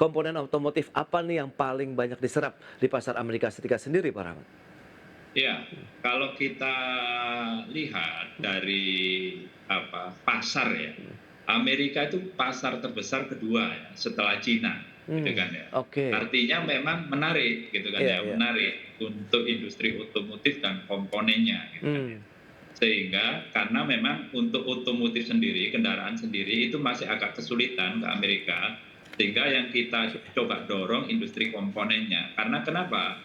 komponen otomotif apa nih yang paling banyak diserap di pasar Amerika Serikat sendiri, Pak Rahmat? Ya, kalau kita lihat dari pasar ya, Amerika itu pasar terbesar kedua ya, setelah Cina, gitu kan ya. Oke. Artinya memang menarik, gitu kan Iya ya, iya. menarik untuk industri otomotif dan komponennya, gitu kan ya. Mmm, Sehingga karena memang untuk otomotif sendiri, kendaraan sendiri itu masih agak kesulitan ke Amerika, sehingga yang kita oke. coba dorong industri komponennya. Karena kenapa?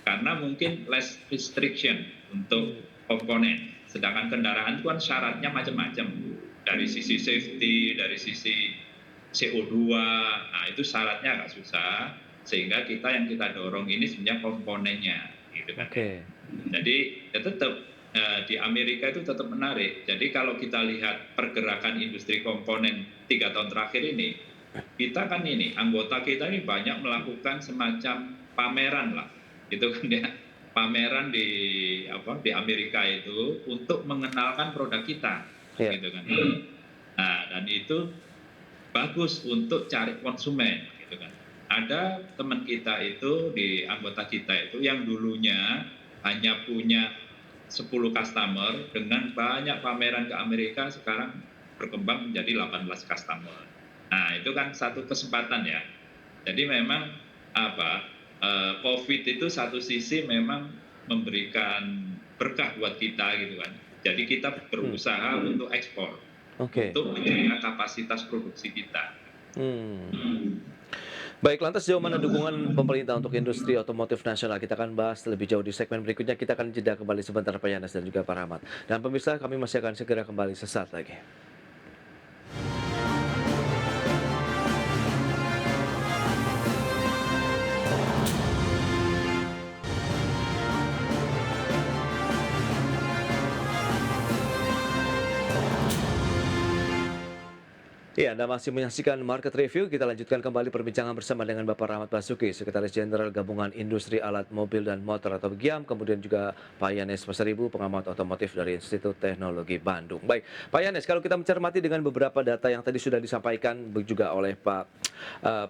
Karena mungkin less restriction untuk Mmm, komponen. Sedangkan kendaraan itu kan syaratnya macam-macam. Dari sisi safety, dari sisi CO2, nah itu syaratnya agak susah. Sehingga yang kita dorong ini sebenarnya komponennya, gitu kan ya. oke. Jadi ya tetap di Amerika itu tetap menarik. Jadi kalau kita lihat pergerakan industri komponen 3 tahun terakhir ini, kita kan ini anggota kita ini banyak melakukan semacam pameran lah, gitu kan ya, pameran di Amerika itu untuk mengenalkan produk kita, Iya. gitu kan. Nah, dan itu bagus untuk cari konsumen, gitu kan. Ada teman kita itu di anggota kita itu yang dulunya hanya punya 10 customer, dengan banyak pameran ke Amerika sekarang berkembang menjadi 18 customer. Nah, itu kan satu kesempatan ya. Jadi memang COVID itu satu sisi memang memberikan berkah buat kita, gitu kan. Jadi kita Mmm, berusaha untuk ekspor, oke. untuk menjaga kapasitas produksi kita. Mmm. Baik, lantas sejauh mana dukungan pemerintah untuk industri otomotif nasional? Kita akan bahas lebih jauh di segmen berikutnya. Kita akan jeda kembali sebentar Pak Yanes dan juga Pak Rahmat. Dan pemirsa, kami masih akan segera kembali sesaat lagi. Iya, Anda masih menyaksikan Market Review. Kita lanjutkan kembali perbincangan bersama dengan Bapak Rahmat Basuki, Sekretaris Jenderal Gabungan Industri Alat Mobil dan Motor atau GIAM, kemudian juga Pak Yanes Pasaribu, pengamat otomotif dari Institut Teknologi Bandung. Baik, Pak Yanes, kalau kita mencermati dengan beberapa data yang tadi sudah disampaikan juga oleh eh,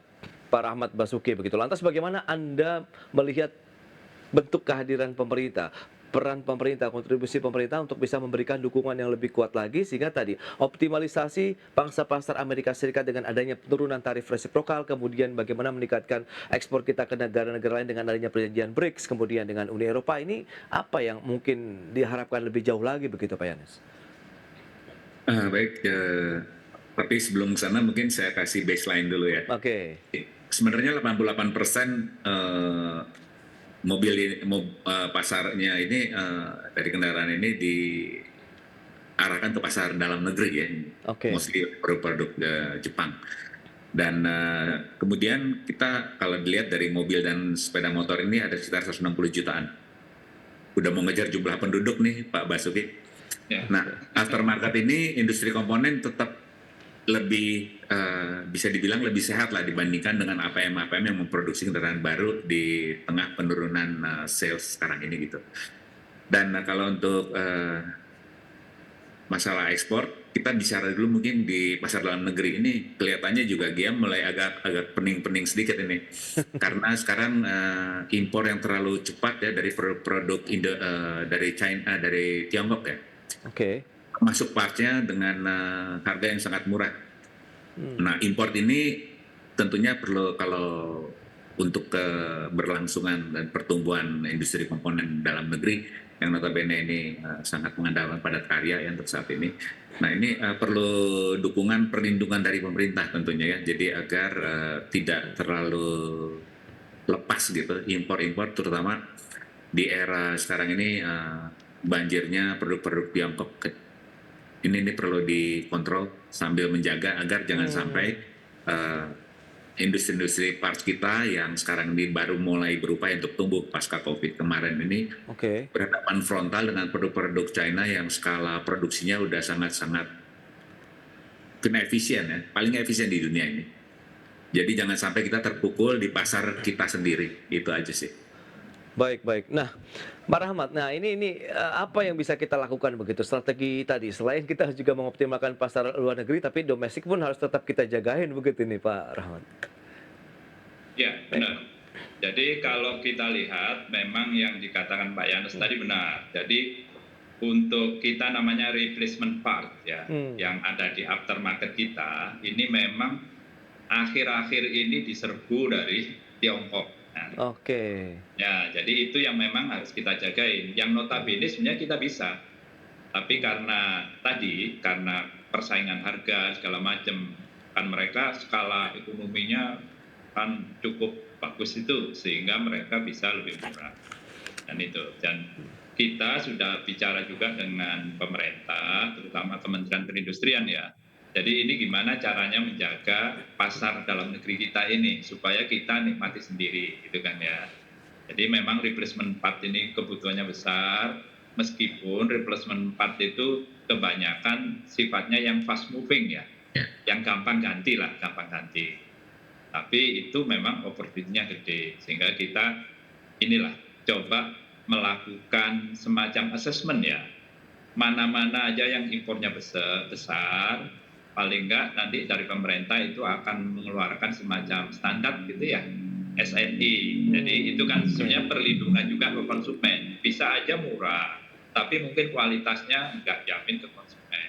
Pak Rahmat Basuki begitu. Lantas bagaimana Anda melihat bentuk kehadiran pemerintah, peran pemerintah, kontribusi pemerintah untuk bisa memberikan dukungan yang lebih kuat lagi sehingga tadi optimalisasi pangsa pasar Amerika Serikat dengan adanya penurunan tarif resiprokal, kemudian bagaimana meningkatkan ekspor kita ke negara-negara lain dengan adanya perjanjian BRICS, kemudian dengan Uni Eropa ini apa yang mungkin diharapkan lebih jauh lagi begitu Pak Yanes? Baik, tapi sebelum ke sana mungkin saya kasih baseline dulu ya. Oke. Sebenarnya 88% mobil pasarnya ini dari kendaraan ini diarahkan ke pasar dalam negeri ya, Oke. mostly produk-produk Jepang. Dan kemudian kita kalau dilihat dari mobil dan sepeda motor ini ada sekitar 160 jutaan. Udah mau ngejar jumlah penduduk nih Pak Basuki. Ya. Nah, aftermarket ini industri komponen tetap lebih bisa dibilang lebih sehat lah dibandingkan dengan APM yang memproduksi kendaraan baru di tengah penurunan sales sekarang ini gitu. Dan kalau untuk masalah ekspor, kita bicara dulu mungkin di pasar dalam negeri ini kelihatannya juga dia mulai agak pening-pening sedikit ini. Karena sekarang impor yang terlalu cepat ya dari produk dari China, dari Tiongkok ya, Oke. masuk partnya dengan harga yang sangat murah. Hmm. Nah, import ini tentunya perlu kalau untuk keberlangsungan dan pertumbuhan industri komponen dalam negeri yang notabene ini sangat mengandalkan padat karya yang untuk saat ini. Nah, ini perlu dukungan perlindungan dari pemerintah tentunya ya. Jadi agar tidak terlalu lepas gitu impor-impor, terutama di era sekarang ini banjirnya produk-produk Tiongkok. Ini perlu dikontrol sambil menjaga agar jangan sampai Hmm. industri-industri parts kita yang sekarang ini baru mulai berupaya untuk tumbuh pasca COVID kemarin ini Oke. berhadapan frontal dengan produk-produk China yang skala produksinya udah sangat-sangat efisien ya, paling efisien di dunia ini. Jadi jangan sampai kita terpukul di pasar kita sendiri, itu aja sih. Baik baik. Nah, Pak Rahmat, nah apa yang bisa kita lakukan begitu strategi tadi, selain kita juga mengoptimalkan pasar luar negeri, tapi domestik pun harus tetap kita jagain begitu nih Pak Rahmat? Ya, benar. Jadi kalau kita lihat memang yang dikatakan Pak Yanus tadi benar. Jadi untuk kita namanya replacement part ya, Hmm, yang ada di aftermarket kita, ini memang akhir-akhir ini diserbu dari Tiongkok. Nah, oke. ya, jadi itu yang memang harus kita jagain. Yang notabene sebenarnya kita bisa, tapi karena persaingan harga segala macam, kan mereka skala ekonominya kan cukup bagus itu, sehingga mereka bisa lebih murah. Dan kita sudah bicara juga dengan pemerintah, terutama Kementerian Perindustrian ya. Jadi ini gimana caranya menjaga pasar dalam negeri kita ini supaya kita nikmati sendiri, gitu kan ya. Jadi memang replacement part ini kebutuhannya besar, meskipun replacement part itu kebanyakan sifatnya yang fast moving ya, Ya. yang gampang ganti lah, gampang ganti. Tapi itu memang opportunity-nya gede, sehingga kita inilah coba melakukan semacam assessment ya, mana-mana aja yang impornya besar, paling enggak nanti dari pemerintah itu akan mengeluarkan semacam standar gitu ya, SNI. Jadi itu kan sebenarnya perlindungan juga ke konsumen. Bisa aja murah, tapi mungkin kualitasnya nggak jamin ke konsumen.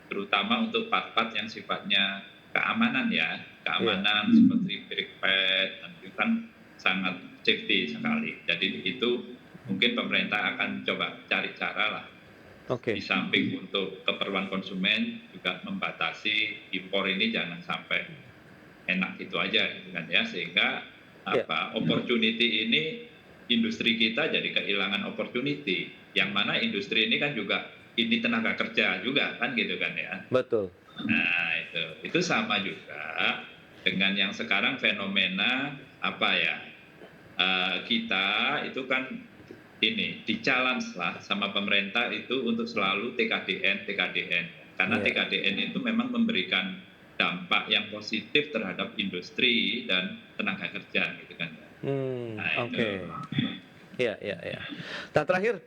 Terutama untuk part-part yang sifatnya keamanan ya, Iya, keamanan seperti brake pad, dan itu kan sangat safety sekali. Jadi itu mungkin pemerintah akan coba cari cara lah, di oke. samping untuk keperluan konsumen juga membatasi impor ini jangan sampai enak gitu aja gitu kan ya, sehingga Iya, opportunity ini industri kita jadi kehilangan opportunity, yang mana industri ini kan juga ini tenaga kerja juga kan gitu kan ya. betul. Nah itu sama juga dengan yang sekarang fenomena apa ya, kita itu kan ini di-challenge lah sama pemerintah itu untuk selalu TKDN, karena Iya. TKDN itu memang memberikan dampak yang positif terhadap industri dan tenaga kerja gitu kan. Nah itu. Oke. Iya, iya, iya. Nah, terakhir,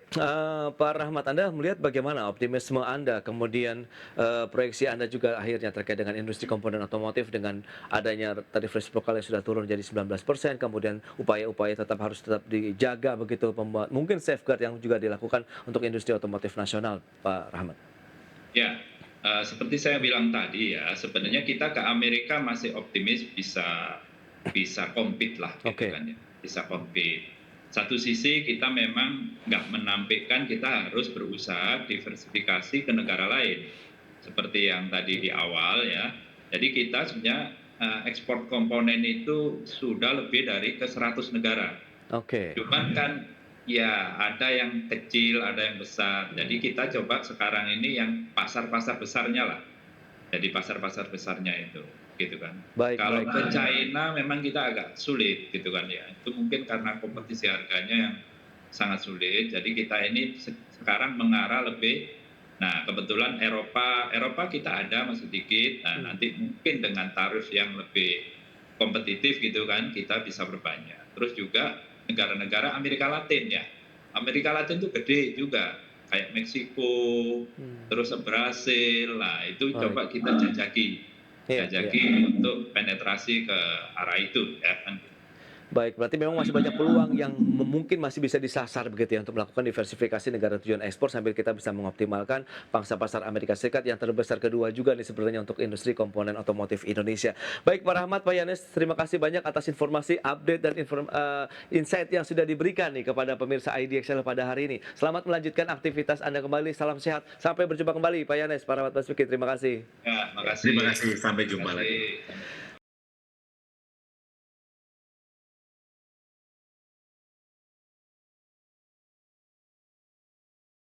Pak Rahmat, Anda melihat bagaimana optimisme Anda, kemudian, proyeksi Anda juga akhirnya terkait dengan industri komponen otomotif dengan adanya tarif resiprokal yang sudah turun jadi 19%, kemudian upaya-upaya tetap dijaga begitu, mungkin safeguard yang juga dilakukan untuk industri otomotif nasional, Pak Rahmat? Ya, seperti saya bilang tadi ya, sebenarnya kita ke Amerika masih optimis bisa bisa compete lah gitu Oke, kan ya, bisa compete. Satu sisi kita memang nggak menampilkan, kita harus berusaha diversifikasi ke negara lain, seperti yang tadi di awal ya. Jadi kita sebenarnya ekspor komponen itu sudah lebih dari ke 100 negara. oke, Cuman kan ya ada yang kecil, ada yang besar. Jadi kita coba sekarang ini yang pasar-pasar besarnya lah. Jadi pasar-pasar besarnya itu, gitu kan. baik, Kalau baik. ke China memang kita agak sulit, gitu kan ya. Itu mungkin karena kompetisi harganya yang sangat sulit. Jadi kita ini sekarang mengarah lebih. Nah, kebetulan Eropa kita ada masih dikit. Nah, nanti mungkin dengan tarif yang lebih kompetitif gitu kan, kita bisa berbanyak. Terus juga negara-negara Amerika Latin ya. Amerika Latin itu gede juga, kayak Meksiko, terus Brasil. Nah, itu Baik. coba kita jajaki, Iya, iya. untuk penetrasi ke arah itu ya kan. Baik, berarti memang masih banyak peluang yang mungkin masih bisa disasar begitu ya untuk melakukan diversifikasi negara tujuan ekspor sambil kita bisa mengoptimalkan pangsa pasar Amerika Serikat yang terbesar kedua juga nih sebenarnya untuk industri komponen otomotif Indonesia. Baik Pak Rahmat, Pak Yanes, terima kasih banyak atas informasi, update dan insight yang sudah diberikan nih kepada pemirsa IDXL pada hari ini. Selamat melanjutkan aktivitas Anda kembali, salam sehat. Sampai berjumpa kembali Pak Yanes, Pak Rahmat Basuki, terima kasih. Ya, Terima makasih. kasih, sampai Terima jumpa lagi. kasih.